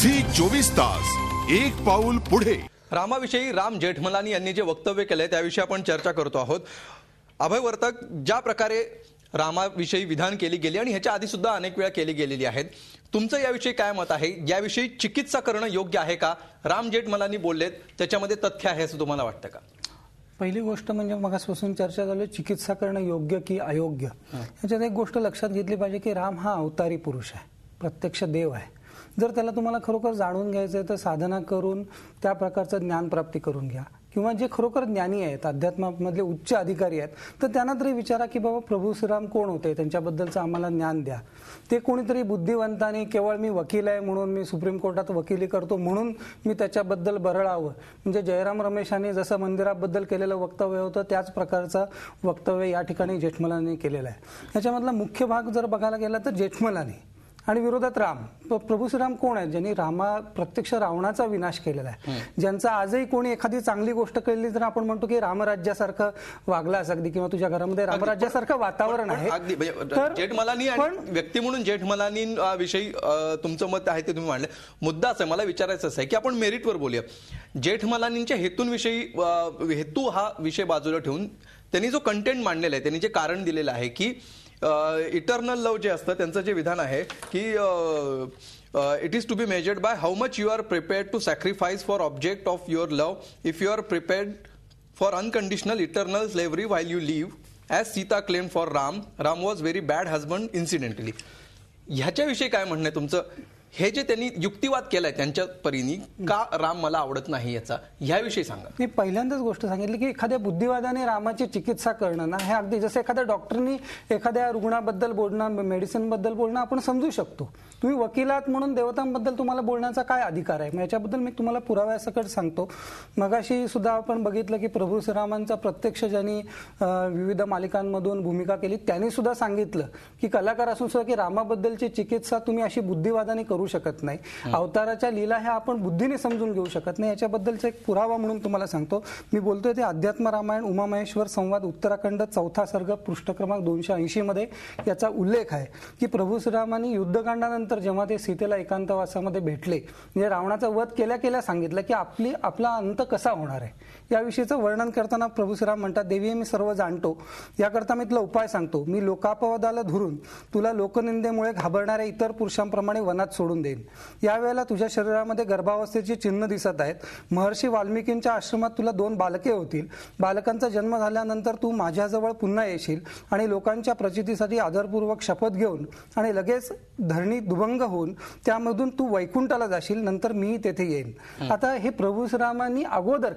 Zee 24 तास एक पाऊल पुढे। रामाविषयी राम जेठमलानी यांनी जे वक्तव्य केले त्याविषयी आपण चर्चा करतो आहोत। अभय वर्तक, ज्या प्रकारे रामाविषयी विधान केली गेली आणि ह्याच्या आधी सुद्धा अनेक वेळा केली गेलेली आहेत, तुमचं याविषयी काय मत आहे? याविषयी चिकित्सा करणं योग्य आहे का? राम जेठमलानी बोललेत त्याच्यामध्ये तथ्य आहे असं तुम्हाला वाटतं का? पहिली गोष्ट म्हणजे मगापासून चर्चा झाली चिकित्सा करणं योग्य की अयोग्य। याच्यात एक गोष्ट लक्षात घेतली पाहिजे की राम हा अवतारी पुरुष आहे, प्रत्यक्ष देव आहे। जर त्याला तुम्हाला खरोखर जाणून घ्यायचं आहे तर साधना करून त्या प्रकारचं ज्ञान प्राप्ती करून घ्या, किंवा जे खरोखर ज्ञानी आहेत, अध्यात्मामधले उच्च अधिकारी आहेत, तर त्यांना तरी विचारा की बाबा प्रभू श्रीराम कोण होते, त्यांच्याबद्दलचं आम्हाला ज्ञान द्या। ते कोणीतरी बुद्धिवंतांनी केवळ मी वकील आहे म्हणून, मी सुप्रीम कोर्टात वकिली करतो म्हणून मी त्याच्याबद्दल बरळावं, म्हणजे जयराम रमेशांनी जसं मंदिराबद्दल केलेलं वक्तव्य होतं त्याच प्रकारचं वक्तव्य या ठिकाणी जेठमलानी केलेलं आहे। याच्यामधला मुख्य भाग जर बघायला गेला तर जेठमलानी आणि विरोधात राम। प्रभू श्रीराम कोण आहेत? ज्यांनी प्रत्यक्ष रावणाचा विनाश केलेला आहे, ज्यांचा आजही कोणी एखादी चांगली गोष्ट केली तर आपण म्हणतो की रामराज्यासारखं वागलास अगदी, किंवा तुझ्या घरामध्ये रामराज्यासारखं वातावरण आहे। जेठमलानी आणि व्यक्ती म्हणून जेठमलानी विषयी तुमचं मत आहे ते तुम्ही मांडले। मुद्दा असा मला विचारायचं आहे की आपण मेरिटवर बोलूया। जेठमलानींच्या हेतू हा विषय बाजूला ठेवून त्यांनी जो कंटेंट मांडलेला आहे, त्यांनी जे कारण दिलेलं आहे की इटर्नल लव जे असतं त्यांचं जे विधान आहे की it is to be measured by how much you are prepared to sacrifice for object of your love if you are prepared for unconditional eternal slavery while you live as Sita claim for Ram was very bad husband incidentally. ह्याच्याविषयी काय म्हणणं आहे तुमचं? हे जे त्यांनी युक्तिवाद केलाय त्यांच्या परीने, का राम मला आवडत नाही याचा, ह्याविषयी सांगा। मी पहिल्यांदाच गोष्ट सांगितली की एखाद्या बुद्धिवादाने रामाची चिकित्सा करणं ना, हे अगदी जसं एखाद्या डॉक्टरनी एखाद्या रुग्णाबद्दल बोलणं, मेडिसिन बद्दल बोलणं आपण समजू शकतो। तुम्ही वकिलात म्हणून देवतांबद्दल तुम्हाला बोलण्याचा काय अधिकार आहे? याच्याबद्दल मी तुम्हाला पुराव्यासकट सांगतो। मगाशी सुद्धा आपण बघितलं की प्रभू श्रीरामांचा प्रत्यक्ष ज्यांनी विविध मालिकांमधून भूमिका केली त्यांनी सुद्धा सांगितलं की कलाकार असून सुद्धा की रामाबद्दलची चिकित्सा तुम्ही अशी बुद्धिवादाने करू शकत नाही। अवताराच्या लीला ह्या आपण बुद्धीने समजून घेऊ शकत नाही। याच्याबद्दलचा एक पुरावा म्हणून तुम्हाला सांगतो। मी बोलतोय ते अध्यात्म रामायण उमामहेश्वर संवाद उत्तराखंड 4था सर्ग पृष्ठ क्रमांक 280 मध्ये याचा उल्लेख आहे की प्रभू श्रीरामांनी युद्धकांडानंतर जेव्हा ते सीतेला एकांतवासामध्ये भेटले, म्हणजे रावणाचा वध केल्या केल्या सांगितलं की आपला अंत कसा होणार आहे याविषयीचं वर्णन करताना प्रभू श्रीराम म्हणतात, देवी मी सर्व जाणतो, याकरता मी तुला उपाय सांगतो। मी लोकापवादाला धरून तुला लोकनिंदेमुळे घाबरणाऱ्या इतर पुरुषांप्रमाणे वनात सोडून देईन। यावेळेला तुझ्या शरीरामध्ये गर्भावस्थेची चिन्ह दिसत आहेत। महर्षी वाल्मिकींच्या आश्रमात तुला 2 बालके होतील। बालकांचा जन्म झाल्यानंतर तू माझ्याजवळ पुन्हा येशील आणि लोकांच्या प्रचितीसाठी आदरपूर्वक शपथ घेऊन आणि लगेच धरणी दुभंग होऊन त्यामधून तू वैकुंठाला जाशील, नंतर मी तेथे येईन। आता हे प्रभू श्रीरामांनी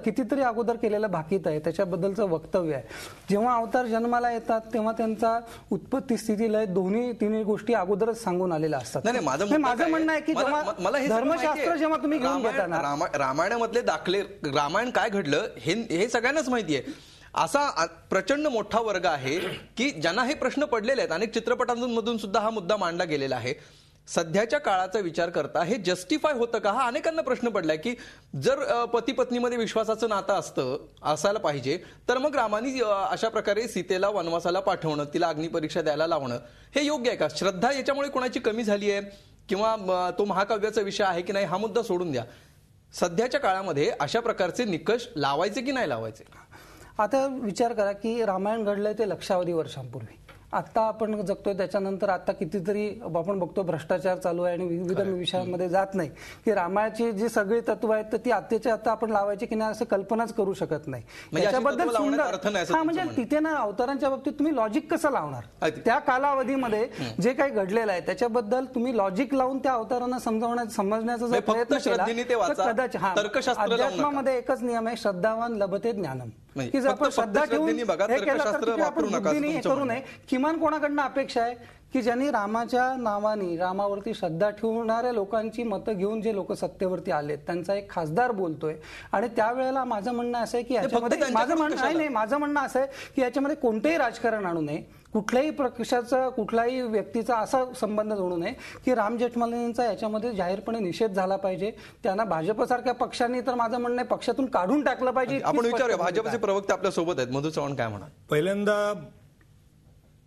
कितीतरी अगोदर केलेलं भाकीत आहे, त्याच्याबद्दलचं वक्तव्य आहे। जेव्हा अवतार जन्माला येतात तेव्हा त्यांचा उत्पत्ती स्थिती लय तिन्ही गोष्टी अगोदरच सांगून आलेल्या असतात। माझं म्हणणं आहे की धर्मशास्त्र जेव्हा तुम्ही घेऊन घेता ना, रामायणामधले दाखले, रामायण काय घडलं हे सगळ्यांनाच माहिती आहे। असा प्रचंड मोठा वर्ग आहे की ज्यांना हे प्रश्न पडलेले आहेत। अनेक चित्रपटांमधून सुद्धा हा मुद्दा मांडला गेलेला आहे। सध्याच्या काळाचा विचार करता हे जस्टिफाय होतं का? हा अनेकांना प्रश्न पडलाय की जर पती पत्नीमध्ये विश्वासाचं नातं असायला पाहिजे तर मग रामानी अशा प्रकारे सीतेला वनवासाला पाठवणं, तिला अग्निपरीक्षा द्यायला लावणं हे योग्य आहे का? श्रद्धा याच्यामुळे कोणाची कमी झाली आहे किंवा तो महाकाव्याचा विषय आहे की नाही हा मुद्दा सोडून द्या। सध्याच्या काळामध्ये अशा प्रकारचे निकष लावायचे की नाही लावायचे? आता विचार करा की रामायण घडलंय ते लक्षावधी वर्षांपूर्वी, आता आपण जगतोय त्याच्यानंतर आता कितीतरी आपण बघतो भ्रष्टाचार चालू आहे आणि विविध विषयांमध्ये जात नाही की रामायणाची जी सगळी तत्व आहेत तर ती आत्ताच्या आता आपण लावायची की नाही असं कल्पनाच करू शकत नाही। त्याच्याबद्दल म्हणजे तिथे ना अवतारांच्या बाबतीत तुम्ही लॉजिक कसं लावणार? त्या कालावधीमध्ये जे काही घडलेलं आहे त्याच्याबद्दल तुम्ही लॉजिक लावून त्या अवतारांना समजण्याचा जर प्रयत्न केला तर कदाचित अध्यात्मामध्ये एकच नियम आहे, श्रद्धावान लभते ज्ञानम, की जर आपण श्रद्धा ठेवून हे करू नये। किमान कोणाकडनं अपेक्षा आहे की ज्यांनी रामाच्या नावाने, रामावरती श्रद्धा ठेवणाऱ्या लोकांची मतं घेऊन जे लोक सत्तेवरती आलेत त्यांचा एक खासदार बोलतोय आणि त्यावेळेला माझं म्हणणं असं आहे की याच्यामध्ये माझं म्हणणं असं आहे की याच्यामध्ये कोणतेही राजकारण आणू नये, कुठल्याही पक्षाचा कुठल्याही व्यक्तीचा असा संबंध जोडू नये की राम जेठमलानींचा याच्यामध्ये जाहीरपणे निषेध झाला पाहिजे। त्यांना भाजपसारख्या पक्षांनी तर माझं म्हणणं आहे पक्षातून काढून टाकलं पाहिजे। आपण विचारूया, भाजपचे प्रवक्ते आपल्या सोबत आहेत, मधु चव्हाण काय म्हणा? पहिल्यांदा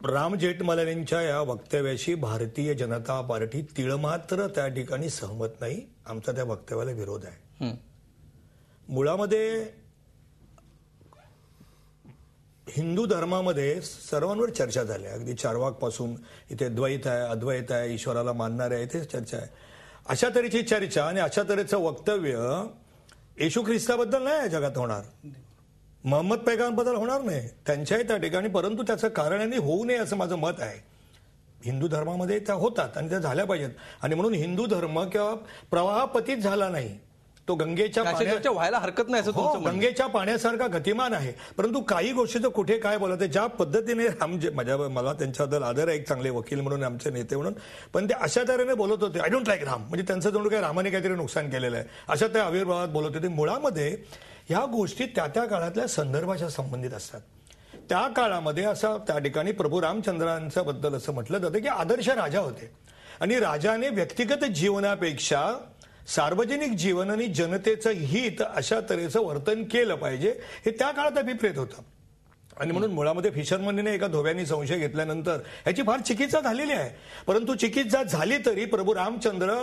राम जेठमलानींच्या या वक्तव्याशी भारतीय जनता पार्टी तिळमात्र त्या ठिकाणी सहमत नाही. आमचा त्या वक्तव्याला विरोध आहे. मुळामध्ये हिंदू धर्मामध्ये सर्वांवर चर्चा झाली. अगदी चार्वाकपासून इथे द्वैत आहे, अद्वैत आहे, ईश्वराला मानणारे आहे, इथे चर्चा आहे. अशा तऱ्हेची चर्चा आणि अशा तऱ्हेचं वक्तव्य येशू ख्रिस्ताबद्दल नाही या जगात होणार, मोहम्मद पैगंबराबद्दल होणार नाही, त्यांच्याही त्या ठिकाणी. परंतु त्याचं कारण यांनी होऊ नये असं माझं मत आहे. हिंदू धर्मामध्ये त्या होतात आणि त्या झाल्या पाहिजेत. आणि म्हणून हिंदू धर्म किंवा प्रवाहपतीत झाला नाही, तो गंगेच्या व्हायला हरकत नाही असं तुमचं म्हणणं. गंगेच्या पाण्यासारखा गतिमान आहे. परंतु काही गोष्टीचं कुठे काय बोलत, ज्या पद्धतीने मला त्यांच्याबद्दल आदर आहे, एक चांगले वकील म्हणून, आमचे नेते म्हणून, पण ते अशा तऱ्हेने बोलत होते, आय डोंट लाईक राम, म्हणजे त्यांचं जणू काही रामाने काहीतरी नुकसान केलेलं आहे अशा त्या आविर्भावात बोलत होते. मुळामध्ये ह्या गोष्टी त्या त्या काळातल्या संदर्भाच्या संबंधित असतात. त्या काळामध्ये असं त्या ठिकाणी प्रभू रामचंद्रांच्या बद्दल असं म्हटलं जातं की आदर्श राजा होते आणि राजाने व्यक्तिगत जीवनापेक्षा सार्वजनिक जीवन आणि जनतेचं हित अशा तऱ्हेचं वर्तन केलं पाहिजे, हे त्या काळात अभिप्रेत होतं. आणि म्हणून मुळामध्ये फिशरमनने एका धोव्यानी संशय घेतल्यानंतर याची फार चिकित्सा झालेली आहे. परंतु चिकित्सा झाली तरी प्रभू रामचंद्र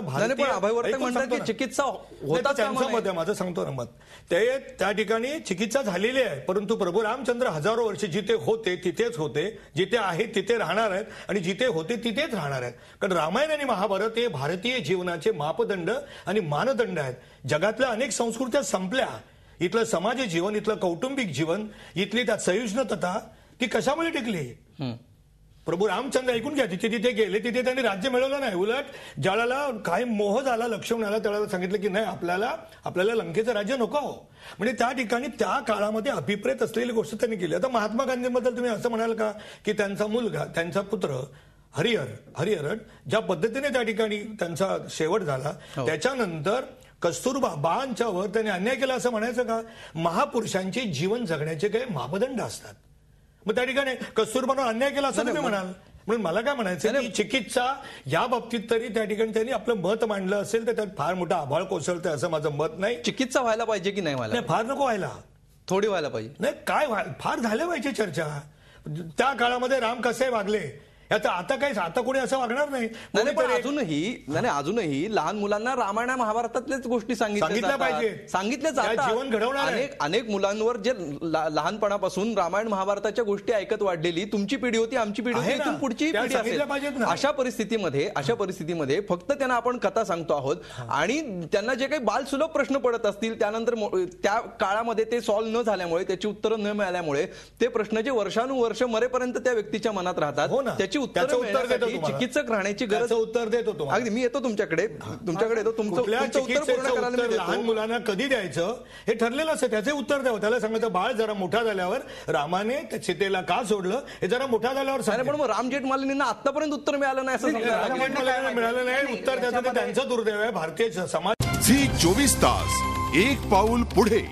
चिकित्सा त्यांचं मत आहे, माझं सांगतो ना मत, ते त्या ठिकाणी चिकित्सा झालेली आहे. परंतु प्रभू रामचंद्र हजारो वर्ष जिथे होते तिथेच होते, जिथे आहेत तिथे राहणार आहेत आणि जिथे होते तिथेच राहणार आहेत. कारण रामायण आणि महाभारत हे भारतीय जीवनाचे मापदंड आणि मानदंड आहेत. जगातल्या अनेक संस्कृत्या संपल्या, इथलं समाज जीवन, इथलं कौटुंबिक जीवन, इथली त्यात सहिष्णुता ती कशामुळे टिकली? प्रभू रामचंद्र, ऐकून घ्या, तिथे तिथे गेले, तिथे त्यांनी राज्य मिळवलं नाही. उलट ज्याला काय मोह झाला लक्ष्मणाला, त्याला सांगितलं की नाही, आपल्याला लंकेचं राज्य नको हो. म्हणजे त्या ठिकाणी त्या काळामध्ये अभिप्रेत असलेली गोष्ट त्यांनी केली. आता महात्मा गांधींबद्दल तुम्ही असं म्हणाल का की त्यांचा मुलगा, त्यांचा पुत्र हरिहरन ज्या पद्धतीने त्या ठिकाणी त्यांचा शेवट झाला, त्याच्यानंतर कस्तुरबा बांच्यावर त्यांनी अन्याय केला असं म्हणायचं का? महापुरुषांचे जीवन जगण्याचे काही मापदंड असतात. मग त्या ठिकाणी कस्तुरबानं अन्याय केला असं तुम्ही म्हणाल. म्हणून मला काय म्हणायचं की चिकित्सा या बाबतीत तरी त्या ठिकाणी त्यांनी आपलं मत मांडलं असेल तर त्यात फार मोठा आभाळ कोसळतं असं माझं मत नाही. चिकित्सा व्हायला पाहिजे की नाही व्हायला? फार नको व्हायला, थोडी व्हायला पाहिजे. नाही काय फार झाल्या पाहिजे चर्चा. त्या काळामध्ये राम कसे वागले आता कोणी असं वागणार नाही. पण अजूनही लहान मुलांना रामायण महाभारतातल्याच गोष्टी सांगितल्या जीवन घडवणार. अनेक मुलांवर जे लहानपणापासून रामायण महाभारताच्या गोष्टी ऐकत वाढलेली तुमची पिढी होती, आमची पिढी होती, इथून पुढची पिढी असेल. अशा परिस्थितीमध्ये फक्त त्यांना आपण कथा सांगतो आहोत आणि त्यांना जे काही बालसुलभ प्रश्न पडत असतील, त्यानंतर त्या काळामध्ये ते सॉल्व्ह न झाल्यामुळे, त्याची उत्तरं न मिळाल्यामुळे ते प्रश्न जे वर्षानुवर्ष मरेपर्यंत त्या व्यक्तीच्या मनात राहतात, त्याची उत्तर देतो. चिकित्सक राहण्याची गरज. उत्तर देतो अगदी मी येतो तुमच्याकडे येतो. तुमचं उत्तर पूर्ण करायला लहान मुलांना कधी द्यायचं हे ठरलेलं असतं, त्याचे उत्तर द्यावं. त्याला सांगायचं बाळ जरा मोठा झाल्यावर रामाने सीतेला का सोडलं हे जरा मोठा झाल्यावर सांग. पण मग राम जेठमलानींना आतापर्यंत उत्तर मिळालं नाही असं मिळालं नाही. उत्तर द्यायचं त्यांचं दुर्दैव आहे. भारतीय समाज. झी 24 तास, एक पाऊल पुढे.